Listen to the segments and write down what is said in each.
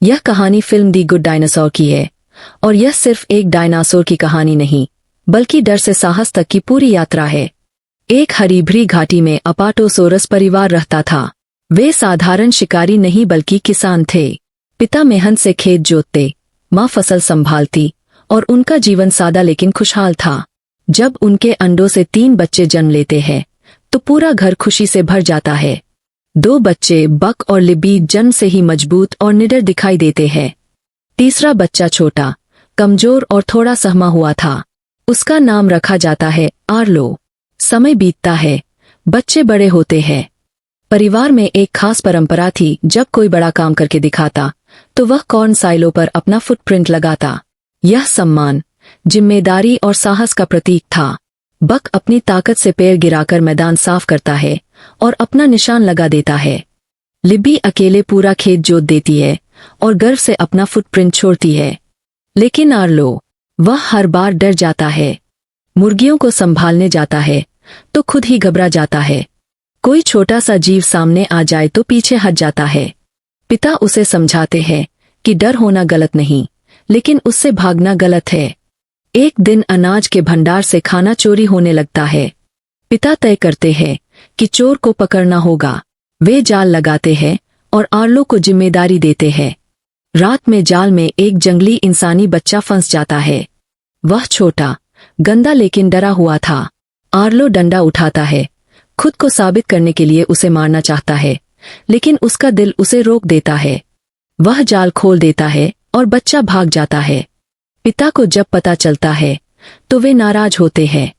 यह कहानी फिल्म दी good dinosaur की है, और यह सिर्फ एक डायनासोर की कहानी नहीं, बल्कि डर से साहस तक की पूरी यात्रा है। एक हरी भरी घाटी में अपाटोसोरस परिवार रहता था। वे साधारण शिकारी नहीं बल्कि किसान थे। पिता मेहनत से खेत जोतते, माँ फसल संभालती, और उनका जीवन सादा लेकिन खुशहाल था। जब उनके अंडों से 3 बच्चे जन्म लेते हैं, तो पूरा घर खुशी से भर जाता है। 2 बच्चे बक और लिब्बी जन्म से ही मजबूत और निडर दिखाई देते हैं। तीसरा बच्चा छोटा, कमजोर और थोड़ा सहमा हुआ था। उसका नाम रखा जाता है आर्लो। समय बीतता है, बच्चे बड़े होते हैं। परिवार में एक खास परंपरा थी, जब कोई बड़ा काम करके दिखाता तो वह कॉर्न साइलो पर अपना फुटप्रिंट लगाता। यह सम्मान, जिम्मेदारी और साहस का प्रतीक था। बक अपनी ताकत से पैर गिराकर मैदान साफ करता है और अपना निशान लगा देता है। लिब्बी अकेले पूरा खेत जोत देती है और गर्व से अपना फुटप्रिंट छोड़ती है। लेकिन आर्लो, वह हर बार डर जाता है। मुर्गियों को संभालने जाता है तो खुद ही घबरा जाता है। कोई छोटा सा जीव सामने आ जाए तो पीछे हट जाता है। पिता उसे समझाते हैं कि डर होना गलत नहीं, लेकिन उससे भागना गलत है। एक दिन अनाज के भंडार से खाना चोरी होने लगता है। पिता तय करते हैं कि चोर को पकड़ना होगा। वे जाल लगाते हैं और आर्लो को जिम्मेदारी देते हैं। रात में जाल में एक जंगली इंसानी बच्चा फंस जाता है। वह छोटा, गंदा लेकिन डरा हुआ था। आर्लो डंडा उठाता है, खुद को साबित करने के लिए उसे मारना चाहता है, लेकिन उसका दिल उसे रोक देता है। वह जाल खोल देता है और बच्चा भाग जाता है। पिता को जब पता चलता है तो वे नाराज होते हैं।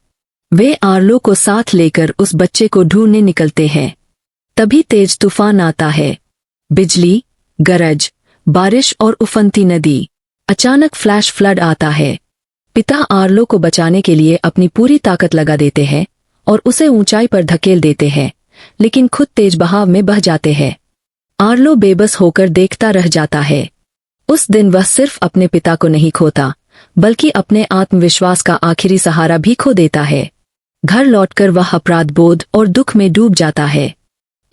वे आर्लो को साथ लेकर उस बच्चे को ढूंढने निकलते हैं। तभी तेज तूफान आता है। बिजली, गरज, बारिश और उफनती नदी। अचानक फ्लैश फ्लड आता है। पिता आर्लो को बचाने के लिए अपनी पूरी ताकत लगा देते हैं और उसे ऊंचाई पर धकेल देते हैं, लेकिन खुद तेज बहाव में बह जाते हैं। आर्लो बेबस होकर देखता रह जाता है। उस दिन वह सिर्फ अपने पिता को नहीं खोता, बल्कि अपने आत्मविश्वास का आखिरी सहारा भी खो देता है। घर लौटकर वह अपराध बोध और दुख में डूब जाता है।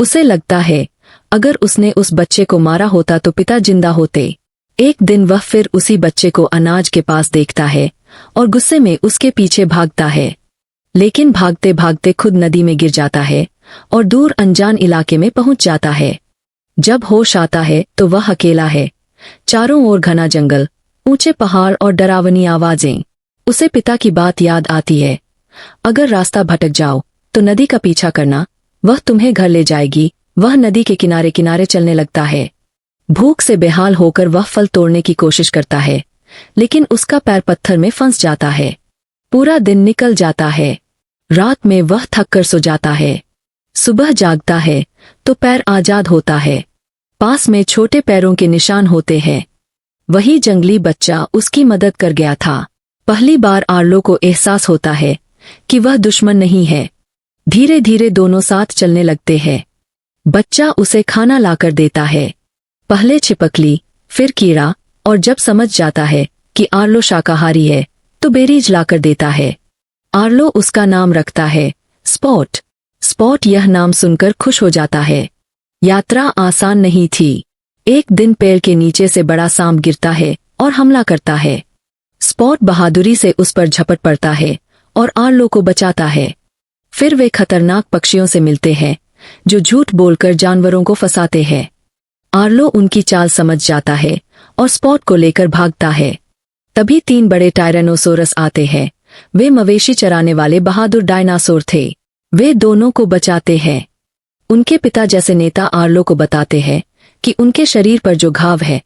उसे लगता है, अगर उसने उस बच्चे को मारा होता तो पिता जिंदा होते। एक दिन वह फिर उसी बच्चे को अनाज के पास देखता है और गुस्से में उसके पीछे भागता है, लेकिन भागते भागते खुद नदी में गिर जाता है और दूर अनजान इलाके में पहुंच जाता है। जब होश आता है तो वह अकेला है। चारों ओर घना जंगल, ऊंचे पहाड़ और डरावनी आवाजें। उसे पिता की बात याद आती है, अगर रास्ता भटक जाओ तो नदी का पीछा करना, वह तुम्हें घर ले जाएगी। वह नदी के किनारे किनारे चलने लगता है। भूख से बेहाल होकर वह फल तोड़ने की कोशिश करता है, लेकिन उसका पैर पत्थर में फंस जाता है। पूरा दिन निकल जाता है। रात में वह थक कर सो जाता है। सुबह जागता है तो पैर आजाद होता है। पास में छोटे पैरों के निशान होते हैं। वही जंगली बच्चा उसकी मदद कर गया था। पहली बार आर्लो को एहसास होता है कि वह दुश्मन नहीं है। धीरे धीरे दोनों साथ चलने लगते हैं। बच्चा उसे खाना लाकर देता है, पहले छिपकली, फिर कीड़ा, और जब समझ जाता है कि आर्लो शाकाहारी है तो बेरीज लाकर देता है। आर्लो उसका नाम रखता है स्पॉट। स्पॉट यह नाम सुनकर खुश हो जाता है। यात्रा आसान नहीं थी। एक दिन पेड़ के नीचे से बड़ा सांप गिरता है और हमला करता है। स्पॉट बहादुरी से उस पर झपट पड़ता है और आर्लो को बचाता है। फिर वे खतरनाक पक्षियों से मिलते हैं जो झूठ बोलकर जानवरों को फंसाते हैं। आर्लो उनकी चाल समझ जाता है और स्पॉट को लेकर भागता है। तभी 3 बड़े टायरेनोसोरस आते हैं। वे मवेशी चराने वाले बहादुर डायनासोर थे। वे दोनों को बचाते हैं। उनके पिता जैसे नेता आर्लो को बताते हैं कि उनके शरीर पर जो घाव है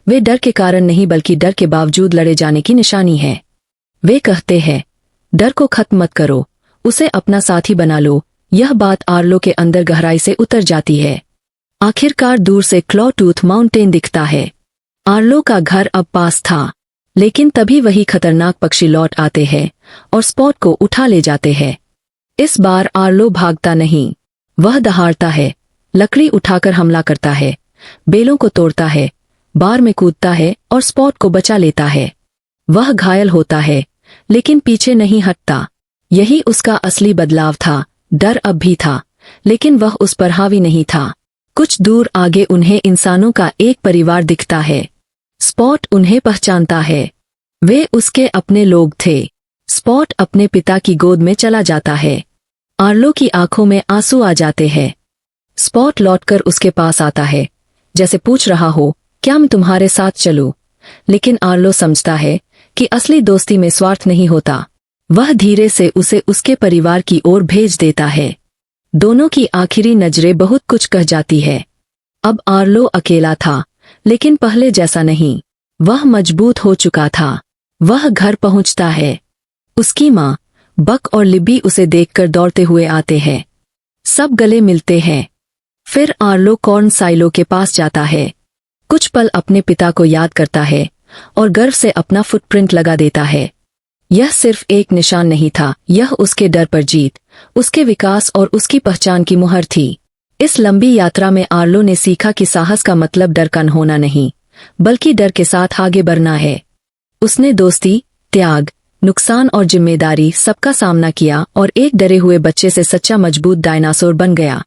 वे डर के कारण नहीं बल्कि डर के बावजूद लड़े जाने की निशानी है। वे कहते हैं, डर को खत्म मत करो, उसे अपना साथी बना लो। यह बात आर्लो के अंदर गहराई से उतर जाती है। आखिरकार दूर से क्लॉ टूथ माउंटेन दिखता है। आर्लो का घर अब पास था, लेकिन तभी वही खतरनाक पक्षी लौट आते हैं और स्पॉट को उठा ले जाते हैं। इस बार आर्लो भागता नहीं, वह दहाड़ता है, लकड़ी उठाकर हमला करता है, बेलों को तोड़ता है, बार में कूदता है और स्पॉट को बचा लेता है। वह घायल होता है, लेकिन पीछे नहीं हटता। यही उसका असली बदलाव था। डर अब भी था, लेकिन वह उस पर हावी नहीं था। कुछ दूर आगे उन्हें इंसानों का एक परिवार दिखता है। स्पॉट उन्हें पहचानता है। वे उसके अपने लोग थे। स्पॉट अपने पिता की गोद में चला जाता है। आर्लो की आंखों में आंसू आ जाते हैं। स्पॉट लौटकर उसके पास आता है, जैसे पूछ रहा हो, क्या मैं तुम्हारे साथ चलूं? लेकिन आर्लो समझता है कि असली दोस्ती में स्वार्थ नहीं होता। वह धीरे से उसे उसके परिवार की ओर भेज देता है। दोनों की आखिरी नजरें बहुत कुछ कह जाती है। अब आर्लो अकेला था, लेकिन पहले जैसा नहीं। वह मजबूत हो चुका था। वह घर पहुंचता है। उसकी माँ, बक और लिब्बी उसे देखकर दौड़ते हुए आते हैं। सब गले मिलते हैं। फिर आर्लो कॉर्न साइलो के पास जाता है। कुछ पल अपने पिता को याद करता है और गर्व से अपना फुटप्रिंट लगा देता है। यह सिर्फ एक निशान नहीं था, यह उसके डर पर जीत, उसके विकास और उसकी पहचान की मुहर थी। इस लंबी यात्रा में आर्लो ने सीखा कि साहस का मतलब डर का होना नहीं, बल्कि डर के साथ आगे बढ़ना है। उसने दोस्ती, त्याग, नुकसान और जिम्मेदारी सबका सामना किया और एक डरे हुए बच्चे से सच्चा मजबूत डायनासोर बन गया।